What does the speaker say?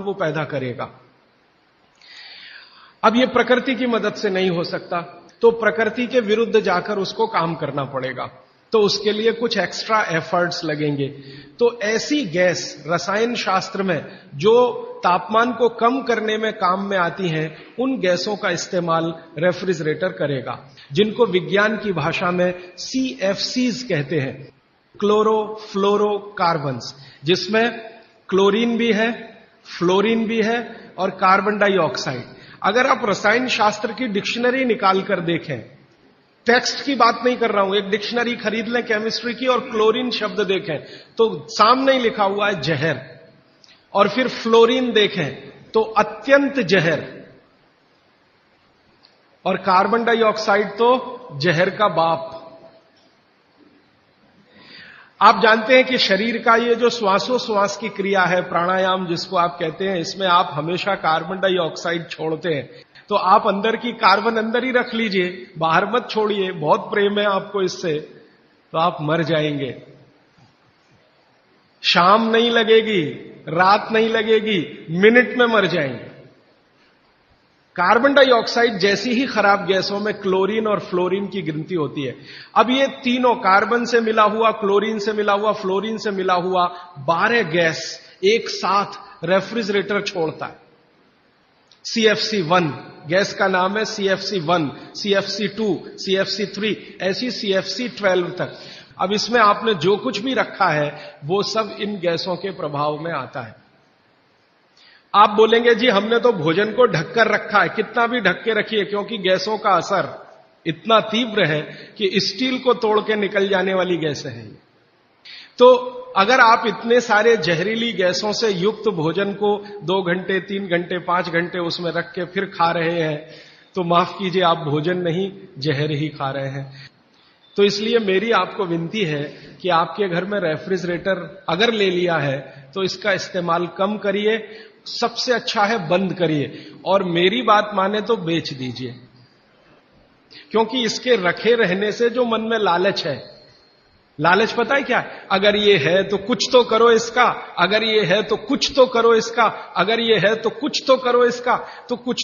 वो पैदा करेगा। अब ये प्रकृति की मदद से नहीं हो सकता, तो प्रकृति के विरुद्ध जाकर उसको काम करना पड़ेगा, तो उसके लिए कुछ एक्स्ट्रा एफर्ट्स लगेंगे। तो ऐसी गैस रसायन शास्त्र में जो तापमान को कम करने में काम में आती हैं, उन गैसों का इस्तेमाल रेफ्रिजरेटर करेगा, जिनको विज्ञान की भाषा में CFCs कहते हैं, क्लोरोफ्लोरोकार्बन्स, जिसमें क्लोरीन भी है, फ्लोरीन भी है और कार्बन डाइऑक्साइड। अगर आप रसायन शास्त्र की डिक्शनरी निकाल कर देखें, टेक्स्ट की बात नहीं कर रहा हूं, एक डिक्शनरी खरीद लें केमिस्ट्री की और क्लोरीन शब्द देखें तो सामने ही लिखा हुआ है जहर, और फिर फ्लोरीन देखें तो अत्यंत जहर, और कार्बन डाइऑक्साइड तो जहर का बाप। आप जानते हैं कि शरीर का ये जो श्वासोश्वास की क्रिया है, प्राणायाम जिसको आप कहते हैं, इसमें आप हमेशा कार्बन डाइऑक्साइड छोड़ते हैं। तो आप अंदर की कार्बन अंदर ही रख लीजिए, बाहर मत छोड़िए, बहुत प्रेम है आपको इससे, तो आप मर जाएंगे। शाम नहीं लगेगी, रात नहीं लगेगी, मिनट में मर जाएंगे। कार्बन डाइऑक्साइड जैसी ही खराब गैसों में क्लोरीन और फ्लोरीन की गिनती होती है। अब ये तीनों, कार्बन से मिला हुआ, क्लोरीन से मिला हुआ, फ्लोरीन से मिला हुआ 12 गैस एक साथ रेफ्रिजरेटर छोड़ता है। CFC1 गैस का नाम है, CFC1, CFC2, CFC3, ऐसी CFC12 तक। अब इसमें आपने जो कुछ भी रखा है वो सब इन गैसों के प्रभाव में आता है। आप बोलेंगे जी हमने तो भोजन को ढककर रखा है, कितना भी ढक के रखिए, क्योंकि गैसों का असर इतना तीव्र है कि स्टील को तोड़ के निकल जाने वाली गैसें हैं। तो अगर आप इतने सारे जहरीली गैसों से युक्त भोजन को 2 घंटे, 3 घंटे, 5 घंटे उसमें रख के फिर खा रहे हैं, तो माफ कीजिए, आप भोजन नहीं जहर ही खा रहे हैं। तो इसलिए मेरी आपको विनती है कि आपके घर में रेफ्रिजरेटर अगर ले लिया है तो इसका इस्तेमाल कम करिए, सबसे अच्छा है बंद करिए, और मेरी बात माने तो बेच दीजिए, क्योंकि इसके रखे रहने से जो मन में लालच है, लालच पता है क्या है? अगर ये है तो कुछ तो करो इसका, अगर ये है तो कुछ तो करो इसका, अगर ये है तो कुछ तो करो इसका, तो कुछ